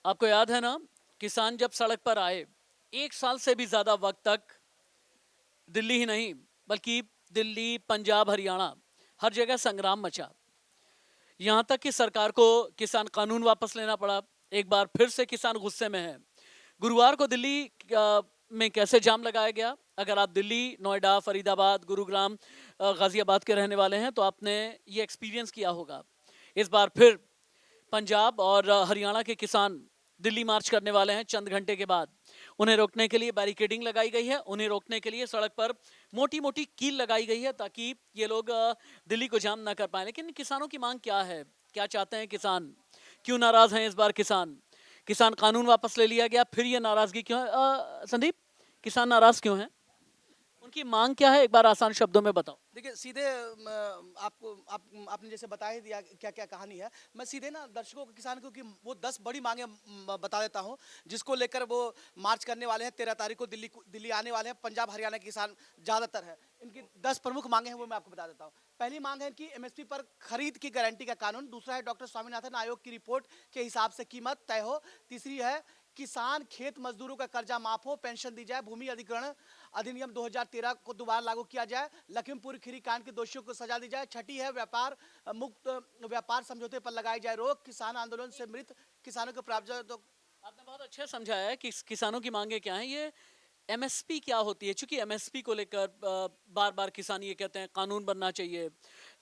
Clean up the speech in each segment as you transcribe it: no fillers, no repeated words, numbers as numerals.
आपको याद है ना, किसान जब सड़क पर आए, 1 साल से भी ज्यादा वक्त तक दिल्ली ही नहीं बल्कि दिल्ली, पंजाब, हरियाणा हर जगह संग्राम मचा। यहां तक कि सरकार को किसान कानून वापस लेना पड़ा। एक बार फिर से किसान गुस्से में है। गुरुवार को दिल्ली में कैसे जाम लगाया गया? अगर आप दिल्ली, नोएडा, फरीदाबाद, गुरुग्राम, गाजियाबाद के रहने वाले हैं तो आपने ये एक्सपीरियंस किया होगा। इस बार फिर पंजाब और हरियाणा के किसान दिल्ली मार्च करने वाले हैं चंद घंटे के बाद। उन्हें रोकने के लिए बैरिकेडिंग लगाई गई है। उन्हें रोकने के लिए सड़क पर मोटी मोटी कील लगाई गई है ताकि ये लोग दिल्ली को जाम ना कर पाए। लेकिन किसानों की मांग क्या है? क्या चाहते हैं किसान? क्यों नाराज हैं इस बार किसान? किसान कानून वापस ले लिया गया, फिर ये नाराजगी क्यों है? संदीप, किसान नाराज क्यों हैं? उनकी मांग क्या है, एक बार आसान शब्दों में बताओ। देखिए सीधे आपने जैसे बता ही दिया क्या क्या कहानी है। मैं सीधे ना दर्शकों को, किसान को, कि वो 10 बड़ी मांगे बता देता हूं जिसको लेकर वो मार्च करने वाले हैं। 13 तारीख को दिल्ली आने वाले हैं। पंजाब हरियाणा के किसान ज्यादातर है। इनकी 10 प्रमुख मांगे हैं, वो मैं आपको बता देता हूँ। पहली मांग है कि एमएसपी पर खरीद की गारंटी का कानून। दूसरा है डॉक्टर स्वामीनाथन आयोग की रिपोर्ट के हिसाब से कीमत तय हो। तीसरी है किसान खेत मजदूरों का कर्जा माफ हो, पेंशन दी जाए, भूमि अधिग्रहण अधिनियम 2013 को दोबारा लागू किया जाए, लखीमपुर खीरी कांड के दोषियों को सजा दी जाए। छठी है व्यापार मुक्त व्यापार समझौते पर लगाई जाए रोक। किसान आंदोलन से मृत किसानों के प्रावधान तो आपने बहुत अच्छा समझाया है कि किसानों की मांगे क्या हैं। ये एमएसपी क्या होती है? चूंकि एमएसपी को लेकर बार बार किसान ये कहते हैं कानून बनना चाहिए।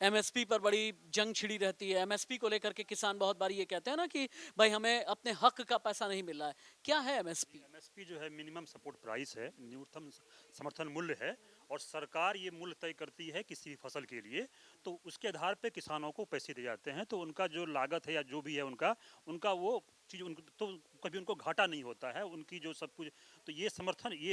एमएसपी पर बड़ी जंग छिड़ी रहती है। एमएसपी को लेकर के किसान बहुत बार ये कहते हैं ना कि भाई हमें अपने हक का पैसा नहीं मिल रहा है। क्या है एमएसपी? एमएसपी जो है मिनिमम सपोर्ट प्राइस है, न्यूनतम समर्थन मूल्य है। और सरकार ये मूल्य तय करती है किसी भी फसल के लिए, तो उसके आधार पे किसानों को पैसे दिए जाते हैं। तो उनका जो लागत है या जो भी है उनका उनका वो चीज़ तो कभी उनको घाटा नहीं होता है, उनकी जो सब कुछ। तो ये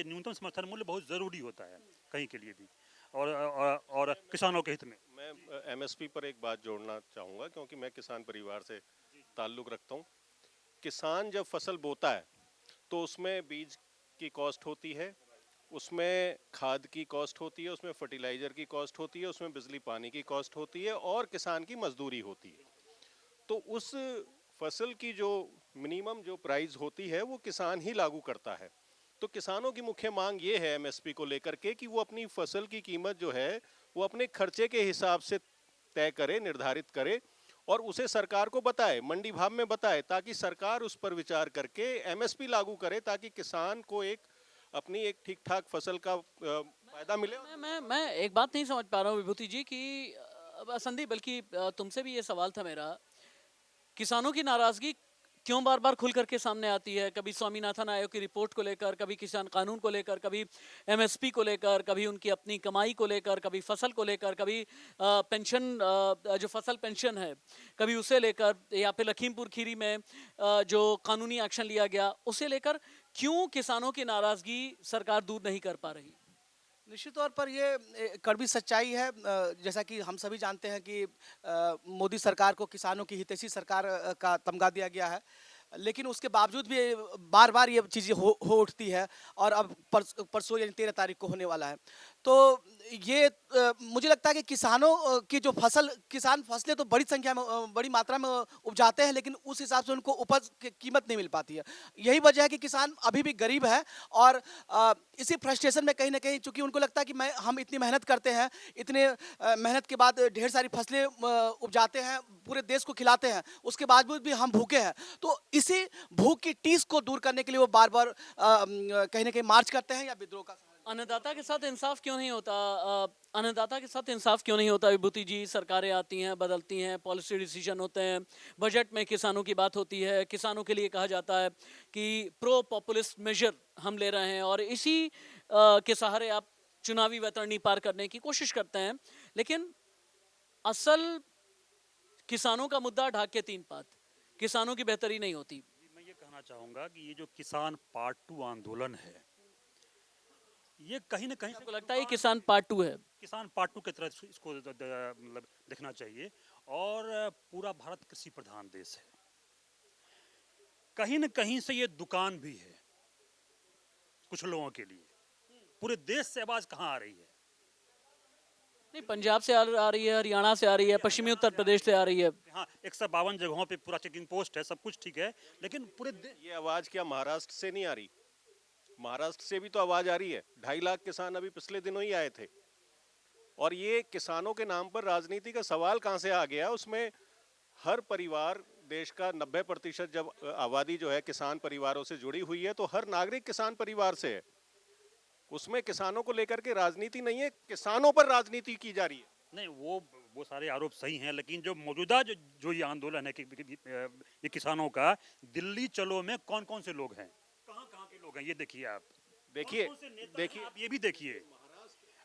न्यूनतम समर्थन मूल्य बहुत ज़रूरी होता है कहीं के लिए भी, और किसानों के हित में। मैं एमएसपी पर एक बात जोड़ना चाहूँगा, क्योंकि मैं किसान परिवार से ताल्लुक़ रखता हूँ। किसान जब फसल बोता है तो उसमें बीज की कॉस्ट होती है, उसमें खाद की कॉस्ट होती है, उसमें फर्टिलाइज़र की कॉस्ट होती है, उसमें बिजली पानी की कॉस्ट होती है, और किसान की मजदूरी होती है। तो उस फसल की जो मिनिमम जो प्राइस होती है वो किसान ही लागू करता है। तो किसानों की मुख्य मांग ये है एमएसपी को लेकर के कि वो अपनी फसल की कीमत जो है वो अपने खर्चे के हिसाब से तय करे, निर्धारित करे, और उसे सरकार को बताए, मंडी भाव में बताए, ताकि सरकार उस पर विचार करके एमएसपी लागू करे, ताकि किसान को अपनी एक ठीक ठाक फसल का फायदा मिले। मैं एक बात नहीं समझ पा रहा हूँ विभूति जी की, संदीप, बल्कि तुमसे भी ये सवाल था मेरा। किसानों की नाराजगी क्यों बार बार खुल करके सामने आती है? कभी स्वामीनाथन आयोग की रिपोर्ट को लेकर, कभी किसान कानून को लेकर, कभी एमएसपी को लेकर, कभी उनकी अपनी कमाई को लेकर, कभी फसल को लेकर, कभी पेंशन, जो फसल पेंशन है, कभी उसे लेकर, या फिर लखीमपुर खीरी में जो कानूनी एक्शन लिया गया उसे लेकर। क्यों किसानों की नाराजगी सरकार दूर नहीं कर पा रही? निश्चित तौर पर ये कड़वी सच्चाई है। जैसा कि हम सभी जानते हैं कि मोदी सरकार को किसानों की हितैषी सरकार का तमगा दिया गया है। लेकिन उसके बावजूद भी बार बार ये चीज़ें हो उठती है। और अब परसों यानी 13 तारीख को होने वाला है। तो ये मुझे लगता है कि किसानों की जो किसान फसलें तो बड़ी संख्या में, बड़ी मात्रा में उपजाते हैं, लेकिन उस हिसाब से उनको उपज की कीमत नहीं मिल पाती है। यही वजह है कि किसान अभी भी गरीब है। और इसी फ्रस्ट्रेशन में कहीं ना कहीं, चूंकि उनको लगता है कि हम इतनी मेहनत करते हैं, इतने मेहनत के बाद ढेर सारी फसलें उपजाते हैं, पूरे देश को खिलाते हैं, उसके बावजूद भी हम भूखे हैं। तो इसी भूख की टीस को दूर करने के लिए वो बार बार कहीं ना कहीं मार्च करते हैं या विद्रोह का अन्नदाता के साथ इंसाफ क्यों नहीं होता? अन्नदाता के साथ इंसाफ क्यों नहीं होता विभूति जी? सरकारें आती हैं, बदलती हैं, पॉलिसी डिसीजन होते हैं, बजट में किसानों की बात होती है, किसानों के लिए कहा जाता है कि प्रो पॉपुलिस्ट मेजर हम ले रहे हैं, और इसी के सहारे आप चुनावी वैतरणी पार करने की कोशिश करते हैं। लेकिन असल किसानों का मुद्दा ढाक के तीन पात, किसानों की बेहतरी नहीं होती। मैं ये कहना चाहूँगा कि ये जो किसान पार्ट 2 आंदोलन है, ये कहीं ना कहीं आपको लगता है ये किसान पार्ट 2 है? किसान पार्ट 2 की तरह इसको मतलब देखना चाहिए। और पूरा भारत कृषि प्रधान देश है, कहीं ना कहीं से ये दुकान भी है कुछ लोगों के लिए। पूरे देश से आवाज कहाँ आ रही है? नहीं, पंजाब से आ रही है, हरियाणा से आ रही है, पश्चिमी उत्तर प्रदेश से आ रही है। हाँ, 152 जगहों पे पूरा चेकिंग पोस्ट है, सब कुछ ठीक है, लेकिन ये आवाज क्या महाराष्ट्र से नहीं आ रही? महाराष्ट्र से भी तो आवाज आ रही है। 2.5 लाख किसान अभी पिछले दिनों ही आए थे। और ये किसानों के नाम पर राजनीति का सवाल कहां से आ गया? उसमें हर परिवार, देश का 90% जब आबादी जो है किसान परिवारों से जुड़ी हुई है, तो हर नागरिक किसान परिवार से है। उसमें किसानों को लेकर के राजनीति नहीं है, किसानों पर राजनीति की जा रही है। नहीं, वो सारे आरोप सही हैं, लेकिन जो मौजूदा जो ये आंदोलन है कि ये किसानों का, दिल्ली चलो में कौन कौन से लोग हैं, कहाँ कहाँ के लोग हैं, ये देखिए आप। देखिए देखिए, आप ये भी देखिए,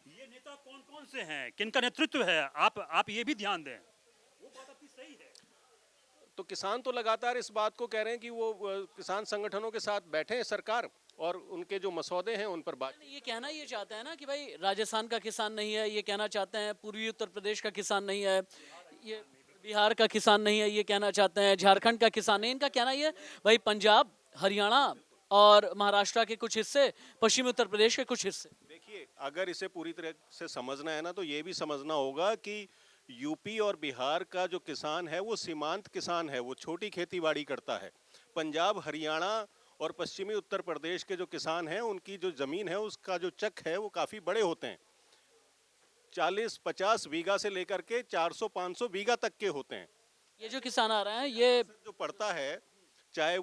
ये नेता कौन कौन से हैं, किनका नेतृत्व है, आप ये भी ध्यान दें। वो बात आपकी सही है। तो किसान तो लगातार इस बात को कह रहे हैं कि वो किसान संगठनों के साथ बैठे हैं सरकार, और उनके जो मसौदे हैं उन पर बात। ये कहना ये चाहते हैं ना कि भाई राजस्थान का किसान नहीं है, ये कहना चाहते हैं पूर्वी उत्तर प्रदेश का किसान नहीं है, ये बिहार का किसान नहीं है, ये कहना चाहते हैं झारखंड का किसान नहीं। इनका कहना ये भाई पंजाब, हरियाणा और महाराष्ट्र के कुछ हिस्से, पश्चिमी उत्तर प्रदेश के कुछ हिस्से। देखिए, अगर इसे पूरी तरह से समझना है ना, तो ये भी समझना होगा कि यूपी और बिहार का जो किसान है वो सीमांत किसान है, वो छोटी खेतीबाड़ी करता है। पंजाब, हरियाणा और पश्चिमी उत्तर प्रदेश के जो किसान हैं, उनकी जो जमीन है उसका जो चक है वो काफी बड़े होते हैं। 40-50 बीघा से लेकर के 400-500 बीघा तक के होते हैं। ये जो किसान आ रहे हैं, ये जो पड़ता है, चाहे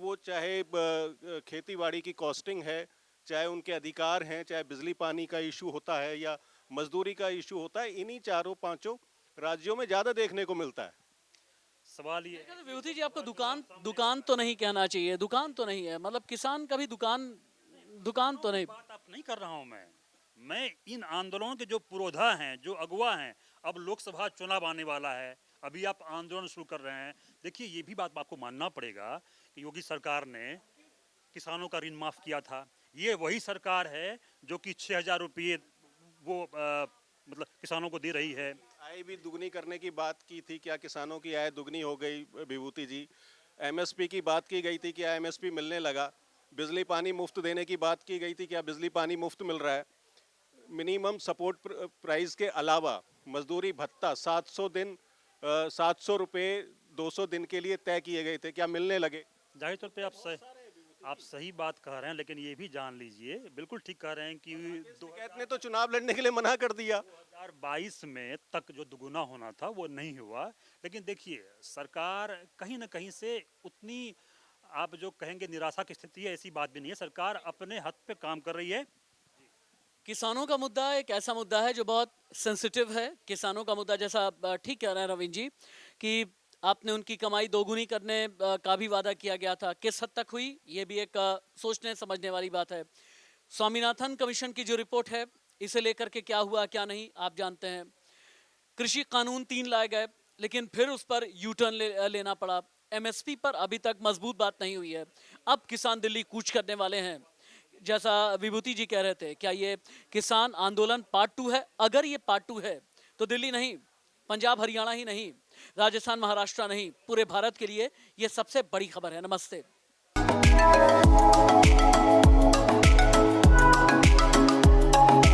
खेतीबाड़ी की कॉस्टिंग है, चाहे उनके अधिकार हैं, चाहे बिजली पानी का इशू होता है या मजदूरी का इशू होता है, इन्हीं 4-5 राज्यों में ज्यादा देखने को मिलता है। सवाल ये कहते हैं, विभूति जी आपको दुकान तो नहीं कहना चाहिए, दुकान तो नहीं है, मतलब किसान का भी दुकान तो नहीं। बात आप नहीं कर रहा हूं मैं इन आंदोलनों के जो पुरोधा हैं, जो अगुवा हैं, अब लोकसभा चुनाव आने वाला है, अभी आप आंदोलन शुरू कर रहे हैं। देखिए, ये भी बात आपको मानना पड़ेगा कि योगी सरकार ने किसानों का ऋण माफ किया था। ये वही सरकार है जो कि 6,000 रुपये वो मतलब किसानों को दे रही है। आय भी दुगनी करने की बात की थी, क्या किसानों की आय दुगनी हो गई विभूति जी? एमएसपी की बात की गई थी, क्या एमएसपी मिलने लगा? बिजली पानी मुफ्त देने की बात की गई थी, क्या बिजली पानी मुफ्त मिल रहा है? मिनिमम सपोर्ट प्राइस के अलावा मजदूरी भत्ता 700 दिन 700 रुपये 200 दिन के लिए तय किए गए थे, क्या मिलने लगे? जाहिर तौर पे आप सही बात कह रहे हैं, लेकिन ये भी जान लीजिए, बिल्कुल ठीक कह रहे हैं कि कैबिनेट ने तो चुनाव लड़ने के लिए मना कर दिया। 2022 में तक जो दुगुना होना था वो नहीं हुआ। लेकिन देखिए, सरकार कहीं ना कहीं से उतनी, आप जो कहेंगे निराशा की स्थिति है, ऐसी बात भी नहीं है। सरकार अपने हद पे काम कर रही है। किसानों का मुद्दा एक ऐसा मुद्दा है जो बहुत सेंसिटिव है। किसानों का मुद्दा, जैसा आप ठीक कह रहे हैं रविंद्र जी, कि आपने उनकी कमाई दोगुनी करने का भी वादा किया गया था, किस हद तक हुई ये भी एक सोचने समझने वाली बात है। स्वामीनाथन कमीशन की जो रिपोर्ट है, इसे लेकर के क्या हुआ क्या नहीं आप जानते हैं। कृषि कानून 3 लाए गए, लेकिन फिर उस पर यू टर्न लेना पड़ा। एमएसपी पर अभी तक मजबूत बात नहीं हुई है। अब किसान दिल्ली कूच करने वाले हैं, जैसा विभूति जी कह रहे थे। क्या ये किसान आंदोलन पार्ट 2 है? अगर ये पार्ट 2 है तो दिल्ली नहीं, पंजाब हरियाणा ही नहीं, राजस्थान महाराष्ट्र नहीं, पूरे भारत के लिए ये सबसे बड़ी खबर है। नमस्ते।